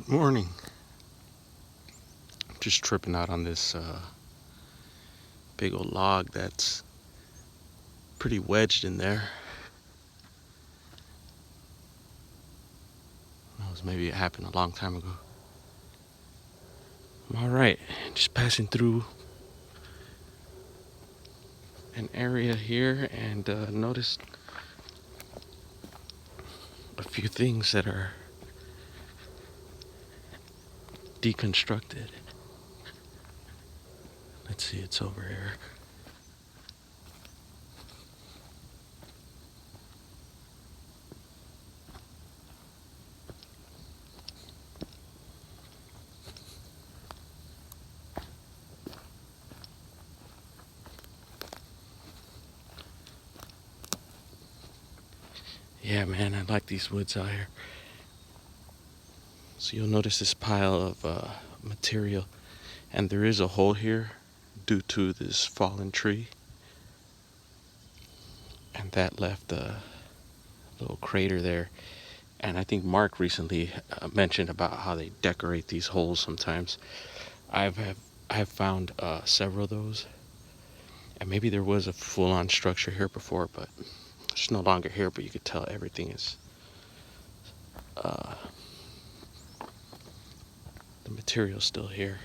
Good morning. Just tripping out on this big old log that's pretty wedged in there. Who knows, maybe it happened a long time ago. I'm alright. Just passing through an area here and noticed a few things that are deconstructed. Let's see, it's over here. Yeah, man, I like these woods out here. So you'll notice this pile of material, and there is a hole here due to this fallen tree, and that left a little crater there. And I think Mark recently mentioned about how they decorate these holes sometimes. I've found several of those, and maybe there was a full-on structure here before, but it's no longer here. But you could tell everything is the material's still here.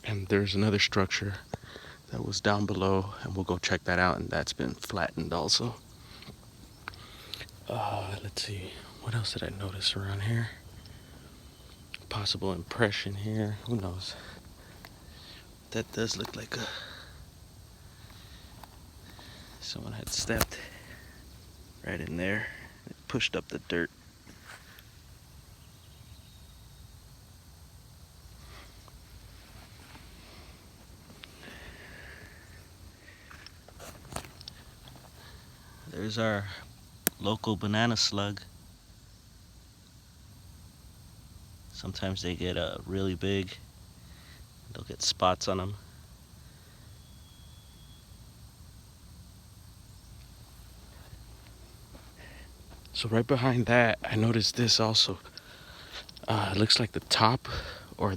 And there's another structure that was down below, and we'll go check that out, and that's been flattened also. Let's see, what else did I notice around here? Possible impression here, who knows? That does look like someone had stepped right in there. It pushed up the dirt. There's our local banana slug. Sometimes they get really big. They'll get spots on them. So right behind that, I noticed this also. It looks like the top or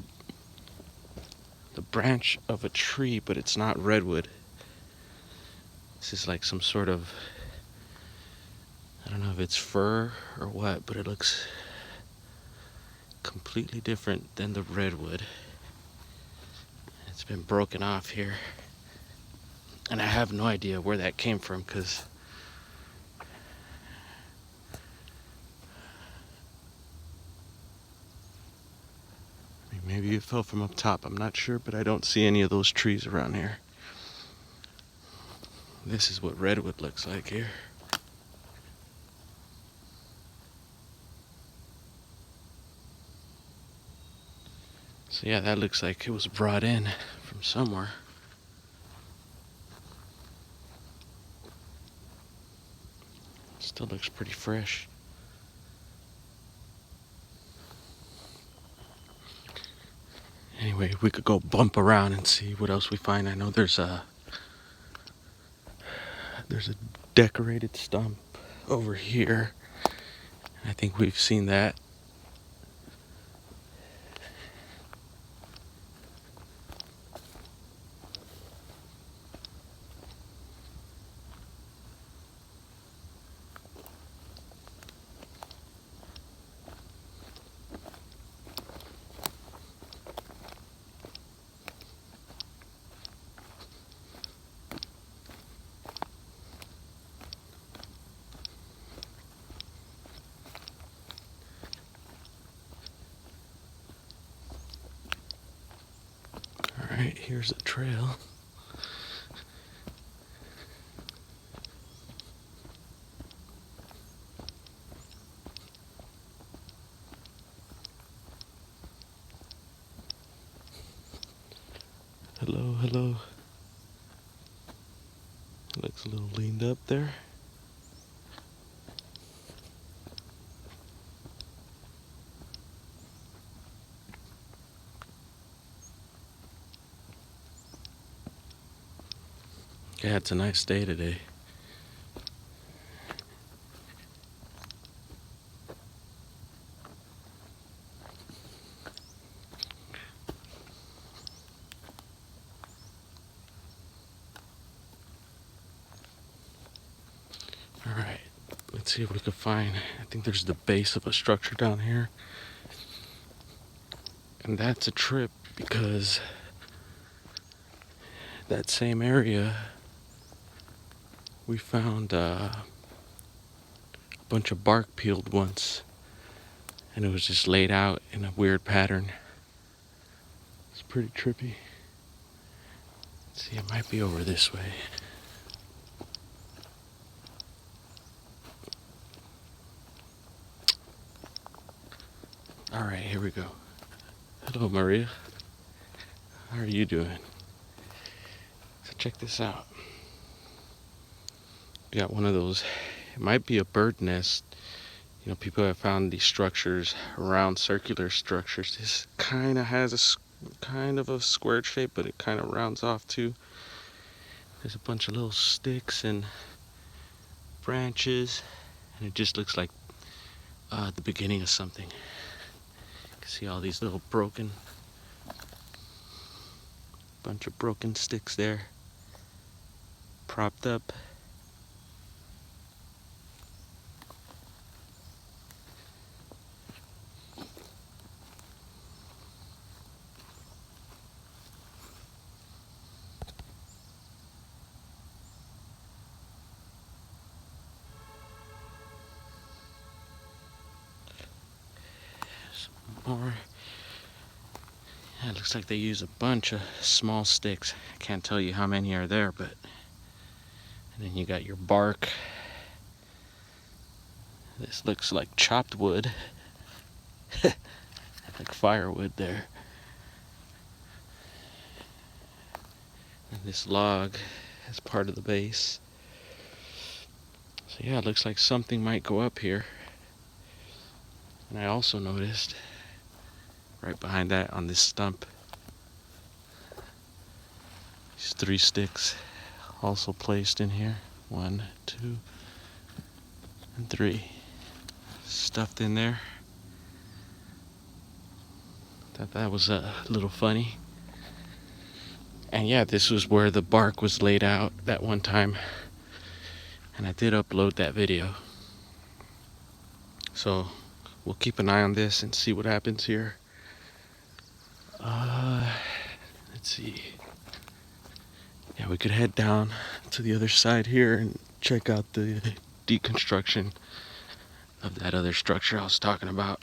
the branch of a tree, but it's not redwood. This is like some sort of, I don't know if it's fir or what, but it looks completely different than the redwood. It's been broken off here. And I have no idea where that came from, because maybe it fell from up top. I'm not sure, but I don't see any of those trees around here. This is what redwood looks like here. So yeah, that looks like it was brought in from somewhere. Still looks pretty fresh. Anyway, we could go bump around and see what else we find. I know there's a decorated stump over here. I think we've seen that. All right, here's a trail. Hello, hello. Looks a little leaned up there. Yeah, it's a nice day today. Alright, let's see if we can find, I think there's the base of a structure down here. And that's a trip because that same area we found a bunch of bark peeled once, and it was just laid out in a weird pattern. It's pretty trippy. Let's see, it might be over this way. Alright, here we go. Hello, Maria. How are you doing? So check this out. We got one of those, it might be a bird nest. You know, people have found these structures, round circular structures. This kind of has kind of a square shape, but it kind of rounds off too. There's a bunch of little sticks and branches, and it just looks like the beginning of something. You can see all these little bunch of broken sticks there, propped up. More. Yeah, it looks like they use a bunch of small sticks. I can't tell you how many are there, but. And then you got your bark. This looks like chopped wood. Like firewood there. And this log is part of the base. So yeah, it looks like something might go up here. And I also noticed right behind that on this stump, these 3 sticks also placed in here. 1, 2, and 3. Stuffed in there. Thought that was a little funny. And yeah, this was where the bark was laid out that one time. And I did upload that video. So we'll keep an eye on this and see what happens here. Let's see. Yeah, we could head down to the other side here and check out the deconstruction of that other structure I was talking about.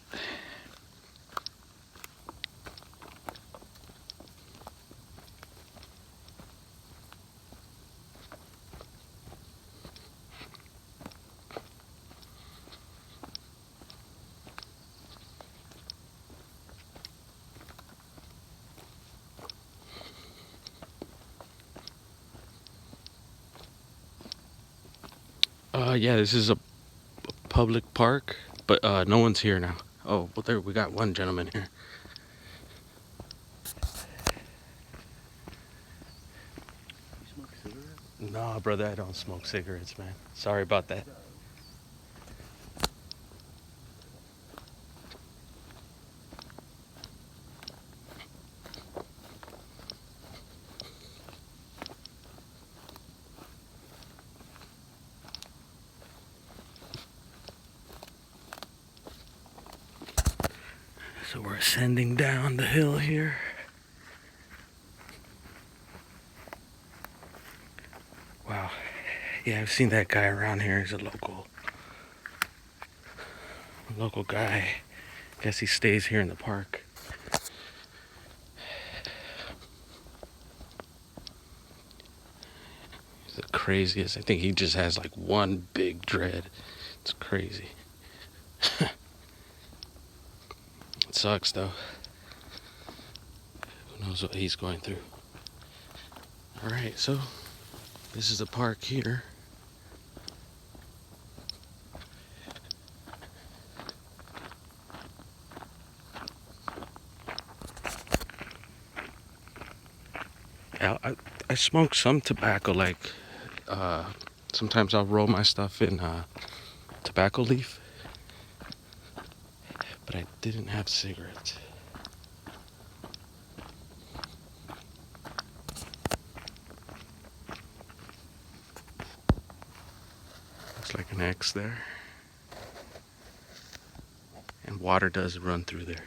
Yeah, this is a public park, but no one's here now. Oh, well, there we got one gentleman here. You smoke cigarettes? No, brother, I don't smoke cigarettes, man. Sorry about that. So we're ascending down the hill here. Wow. Yeah, I've seen that guy around here. He's a local guy. Guess he stays here in the park. He's the craziest. I think he just has like one big dread. It's crazy. It sucks though. Who knows what he's going through. Alright, so this is the park here. I smoke some tobacco, like sometimes I'll roll my stuff in tobacco leaf, but I didn't have cigarettes. Looks Looks like an X there. And water does run through there.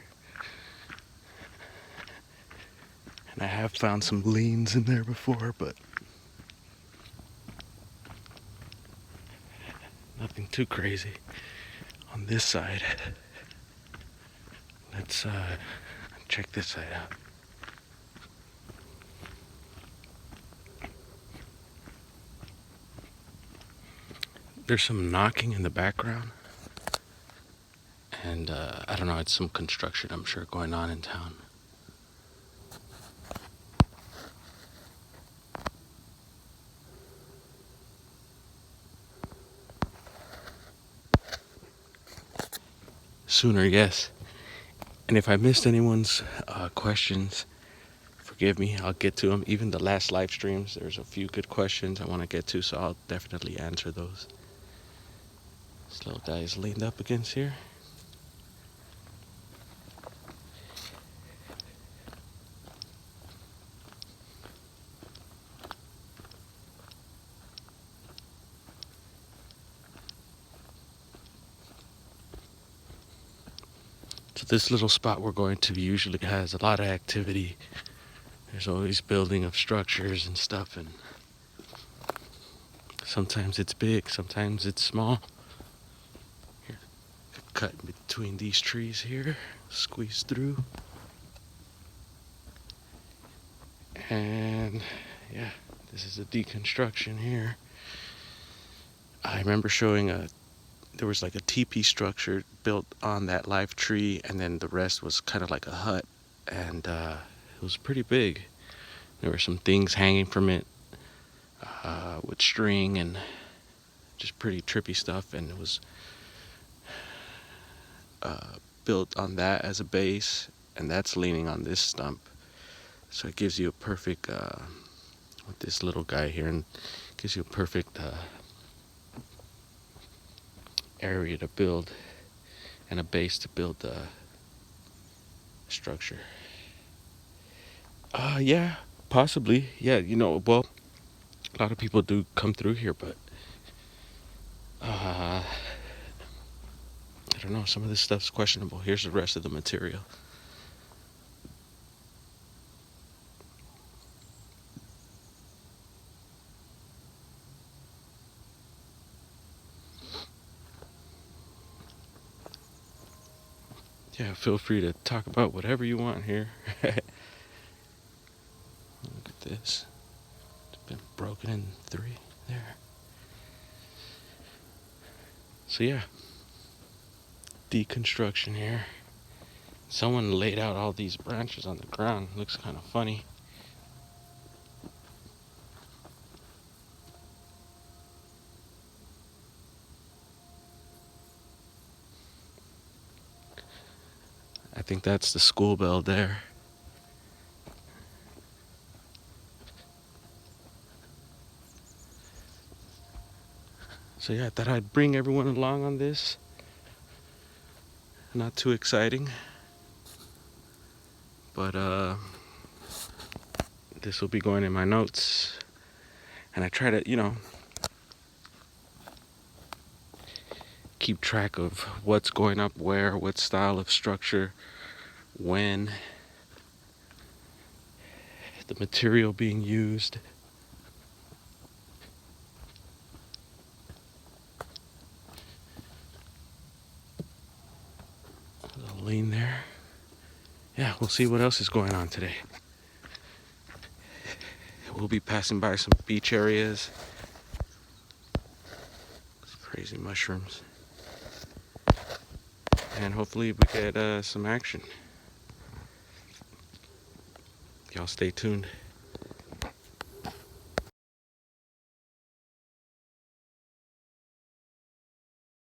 And I have found some leans in there before, but nothing too crazy. On this side, let's check this side out. There's some knocking in the background. And I don't know, it's some construction, I'm sure, going on in town. Sooner, yes. And if I missed anyone's questions, forgive me, I'll get to them. Even the last live streams, there's a few good questions I want to get to, so I'll definitely answer those. This little guy is leaned up against here. So this little spot we're going to usually has a lot of activity. There's always building of structures and stuff, and sometimes it's big, sometimes it's small. Here, cut between these trees here, squeeze through. And yeah, this is a deconstruction here. I remember showing there was like a teepee structure built on that live tree, and then the rest was kind of like a hut, and it was pretty big. There were some things hanging from it with string and just pretty trippy stuff, and it was built on that as a base, and that's leaning on this stump. So it gives you a perfect, with this little guy here, and gives you a perfect area to build and a base to build the structure. Yeah, possibly. Yeah, well, a lot of people do come through here, but I don't know. Some of this stuff's questionable. Here's the rest of the material. Yeah, feel free to talk about whatever you want here. Look at this. It's been broken in 3 there. So yeah, deconstruction here. Someone laid out all these branches on the ground. Looks kind of funny. I think that's the school bell there. So yeah, I thought I'd bring everyone along on this. Not too exciting, but this will be going in my notes. And I try to, keep track of what's going up where, what style of structure, when, the material being used. A little lean there. Yeah, we'll see what else is going on today. We'll be passing by some beach areas. Crazy mushrooms. And hopefully we get some action. Y'all stay tuned.